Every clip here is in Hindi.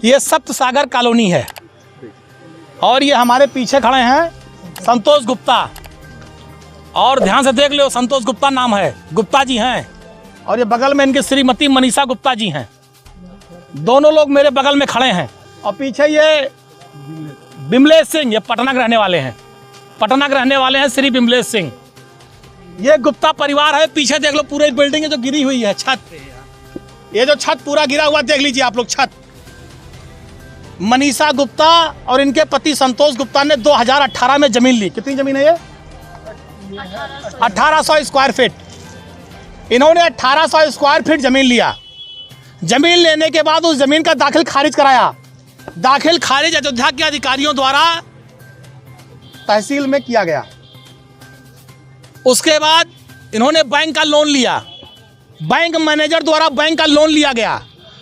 ये सप्त सागर कॉलोनी है और ये हमारे पीछे खड़े हैं संतोष गुप्ता। और ध्यान से देख लो, संतोष गुप्ता नाम है, गुप्ता जी हैं। और ये बगल में इनकी श्रीमती मनीषा गुप्ता जी हैं। दोनों लोग मेरे बगल में खड़े हैं। और पीछे ये बिमलेश सिंह, ये पटना के रहने वाले हैं, पटना के रहने वाले हैं श्री बिमलेश सिंह। ये गुप्ता परिवार है। पीछे देख लो, पूरी बिल्डिंग जो गिरी हुई है, छत, ये जो छत पूरा गिरा हुआ देख लीजिए आप लोग, छत। मनीषा गुप्ता और इनके पति संतोष गुप्ता ने 2018 में जमीन ली। कितनी जमीन है ये? 1800 स्क्वायर फीट। इन्होंने 1800 स्क्वायर फीट जमीन लिया। जमीन लेने के बाद उस जमीन का दाखिल खारिज कराया। दाखिल खारिज अयोध्या के अधिकारियों द्वारा तहसील में किया गया। उसके बाद इन्होंने बैंक का लोन लिया। बैंक मैनेजर द्वारा बैंक का लोन लिया गया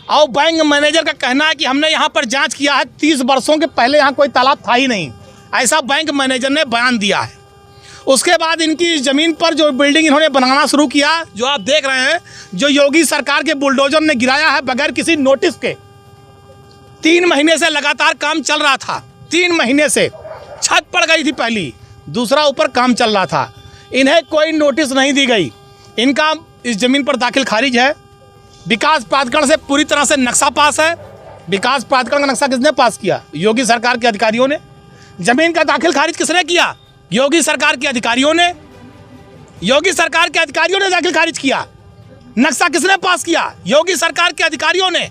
और बैंक मैनेजर का कहना है कि हमने यहाँ पर जांच किया है, 30 वर्षों के पहले यहाँ कोई तालाब था ही नहीं, ऐसा बैंक मैनेजर ने बयान दिया है। उसके बाद इनकी ज़मीन पर जो बिल्डिंग इन्होंने बनाना शुरू किया, जो आप देख रहे हैं, जो योगी सरकार के बुलडोजर ने गिराया है बगैर किसी नोटिस के। 3 महीने से लगातार काम चल रहा था। 3 महीने से छत पड़ गई थी पहली, दूसरा ऊपर काम चल रहा था। इन्हें कोई नोटिस नहीं दी गई। इनका इस ज़मीन पर दाखिल खारिज है। विकास प्राधिकरण से पूरी तरह से नक्शा पास है। विकास प्राधिकरण का नक्शा किसने पास किया? योगी सरकार के अधिकारियों ने। जमीन का दाखिल खारिज किसने किया? योगी सरकार के अधिकारियों ने। योगी सरकार के अधिकारियों ने दाखिल खारिज किया। नक्शा किसने पास किया? योगी सरकार के अधिकारियों ने।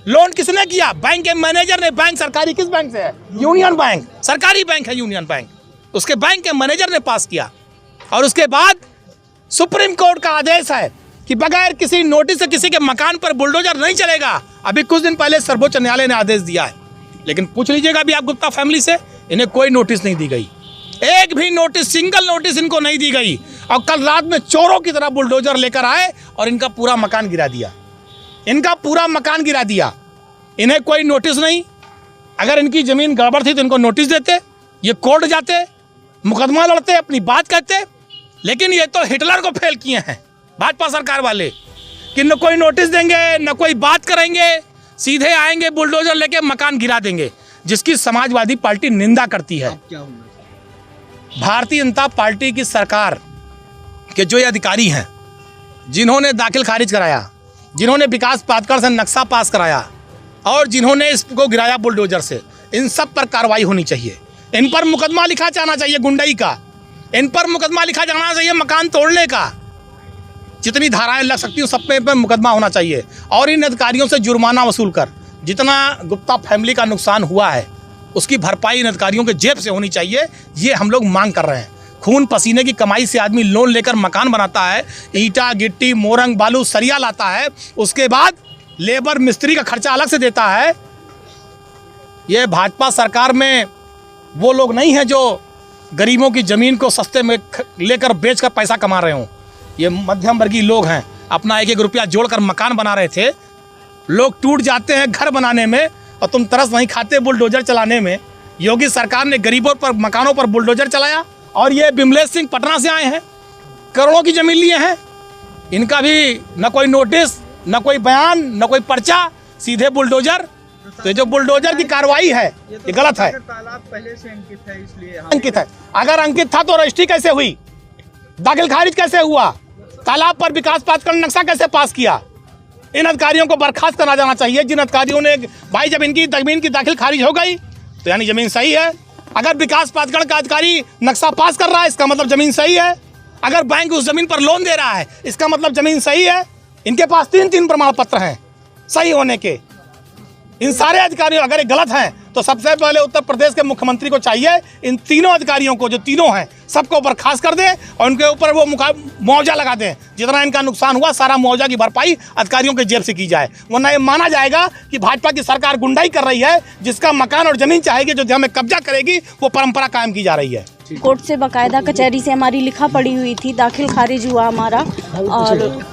लोन किसने किया? बैंक के मैनेजर ने। बैंक सरकारी किस बैंक से है? यूनियन बैंक, सरकारी बैंक है यूनियन बैंक। उसके बैंक के मैनेजर ने पास किया। और उसके बाद सुप्रीम कोर्ट का आदेश है कि बगैर किसी नोटिस से किसी के मकान पर बुलडोजर नहीं चलेगा। अभी कुछ दिन पहले सर्वोच्च न्यायालय ने आदेश दिया है। लेकिन पूछ लीजिएगा भी आप गुप्ता फैमिली से, इन्हें कोई नोटिस नहीं दी गई। एक भी नोटिस, सिंगल नोटिस इनको नहीं दी गई। और कल रात में चोरों की तरह बुलडोजर लेकर आए और इनका पूरा मकान गिरा दिया। इनका पूरा मकान गिरा दिया। इन्हें कोई नोटिस नहीं। अगर इनकी ज़मीन गड़बड़ थी तो इनको नोटिस देते, ये कोर्ट जाते, मुकदमा लड़ते, अपनी बात कहते। लेकिन ये तो हिटलर को फेल किए हैं भाजपा सरकार वाले कि न कोई नोटिस देंगे, न कोई बात करेंगे, सीधे आएंगे बुलडोजर लेके मकान गिरा देंगे, जिसकी समाजवादी पार्टी निंदा करती है। भारतीय जनता पार्टी की सरकार के जो ये अधिकारी हैं, जिन्होंने दाखिल खारिज कराया, जिन्होंने विकास प्राधिकरण से नक्शा पास कराया और जिन्होंने इसको गिराया बुलडोजर से, इन सब पर कार्रवाई होनी चाहिए। इन पर मुकदमा लिखा जाना चाहिए गुंडई का। इन पर मुकदमा लिखा जाना चाहिए मकान तोड़ने का। जितनी धाराएं लग सकती हैं सब पे मुकदमा होना चाहिए। और इन अधिकारियों से जुर्माना वसूल कर जितना गुप्ता फैमिली का नुकसान हुआ है उसकी भरपाई इन अधिकारियों के जेब से होनी चाहिए। ये हम लोग मांग कर रहे हैं। खून पसीने की कमाई से आदमी लोन लेकर मकान बनाता है, ईंटा गिट्टी मोरंग बालू सरिया लाता है, उसके बाद लेबर मिस्त्री का खर्चा अलग से देता है। ये भाजपा सरकार में वो लोग नहीं हैं जो गरीबों की ज़मीन को सस्ते में लेकर बेचकर पैसा कमा रहे हों। ये मध्यम वर्गीय लोग हैं। अपना 1-1 रुपया जोड़कर मकान बना रहे थे। लोग टूट जाते हैं घर बनाने में और तुम तरस नहीं खाते बुलडोजर चलाने में। योगी सरकार ने गरीबों पर, मकानों पर बुलडोजर चलाया। और ये बिमलेश सिंह पटना से आए हैं, करोड़ों की ज़मीन लिए हैं। इनका भी न कोई नोटिस, न कोई बयान, न कोई पर्चा, सीधे बुलडोजर। तो जो बुलडोजर की कार्रवाई है ये गलत है। तालाब पहले से अंकित है, इसलिए अंकित है। अगर अंकित था तो रजिस्ट्री कैसे हुई? दाखिल खारिज कैसे हुआ? तालाब पर विकास प्राधिकरण नक्शा कैसे पास किया? इन अधिकारियों को बर्खास्त करा जाना चाहिए। जिन अधिकारियों ने, भाई जब इनकी जमीन की दाखिल खारिज हो गई तो यानी जमीन सही है। अगर विकास प्राधिकरण का अधिकारी नक्शा पास कर रहा है इसका मतलब जमीन सही है। अगर बैंक उस जमीन पर लोन दे रहा है इसका मतलब जमीन सही है। इनके पास 3 प्रमाण पत्र हैं सही होने के। इन सारे अधिकारियों अगर ये गलत हैं तो सबसे पहले उत्तर प्रदेश के मुख्यमंत्री को चाहिए इन तीनों अधिकारियों को, जो तीनों हैं, सबको बर्खास्त कर दें और उनके ऊपर वो मुआवजा लगा दें। जितना इनका नुकसान हुआ सारा मुआवजा की भरपाई अधिकारियों के जेब से की जाए। वरना ये माना जाएगा कि भाजपा की सरकार गुंडाई कर रही है। जिसका मकान और जमीन चाहेगी, जो हमें कब्जा करेगी, वो परंपरा कायम की जा रही है। कोर्ट से बाकायदा कचहरी से हमारी लिखा पड़ी हुई थी, दाखिल खारिज हुआ हमारा और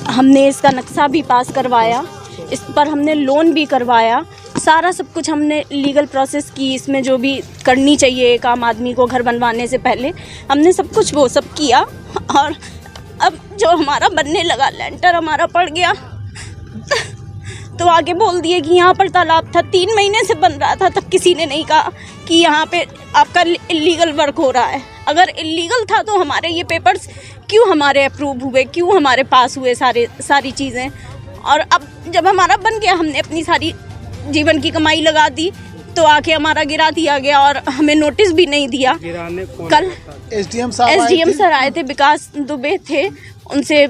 हमने इसका नक्शा भी पास करवाया। इस पर हमने लोन भी करवाया। सारा सब कुछ हमने लीगल प्रोसेस की। इसमें जो भी करनी चाहिए एक आम आदमी को घर बनवाने से पहले, हमने सब कुछ वो सब किया। और अब जो हमारा बनने लगा, लेंटर हमारा पड़ गया तो आगे बोल दिए कि यहाँ पर तालाब था, 3 महीने से बन रहा था, तब किसी ने नहीं कहा कि यहाँ पे आपका इलीगल वर्क हो रहा है। अगर इलीगल था तो हमारे ये पेपर्स क्यों हमारे अप्रूव हुए, क्यों हमारे पास हुए सारी चीज़ें। और अब जब हमारा बन गया, हमने अपनी सारी जीवन की कमाई लगा दी, तो आके हमारा गिरा दिया गया और हमें नोटिस भी नहीं दिया। कल एसडीएम सर आए थे, विकास दुबे थे, उनसे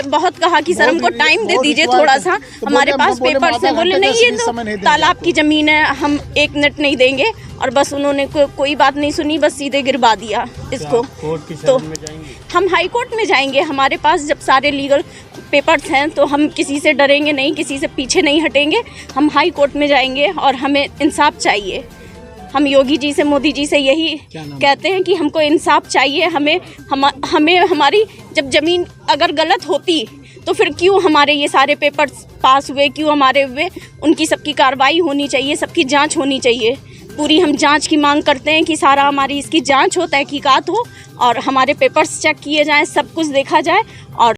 बहुत कहा कि सर हमको टाइम दे दीजिए थोड़ा सा, हमारे पास पेपर्स हैं। बोले नहीं, ये तो तालाब की ज़मीन है, हम 1 मिनट नहीं देंगे। और बस उन्होंने कोई बात नहीं सुनी, बस सीधे गिरवा दिया इसको। तो हम हाई कोर्ट में जाएंगे, हमारे पास जब सारे लीगल पेपर्स हैं तो हम किसी से डरेंगे नहीं, किसी से पीछे नहीं हटेंगे। हम हाई कोर्ट में जाएंगे और हमें इंसाफ चाहिए। हम योगी जी से, मोदी जी से यही कहते हैं कि हमको इंसाफ चाहिए। हमें हमारी जब ज़मीन अगर गलत होती तो फिर क्यों हमारे ये सारे पेपर्स पास हुए, क्यों हमारे हुए, उनकी सबकी कार्रवाई होनी चाहिए, सबकी जांच होनी चाहिए। पूरी हम जांच की मांग करते हैं कि सारा हमारी इसकी जांच हो, तहकीकात हो और हमारे पेपर्स चेक किए जाएं, सब कुछ देखा जाए। और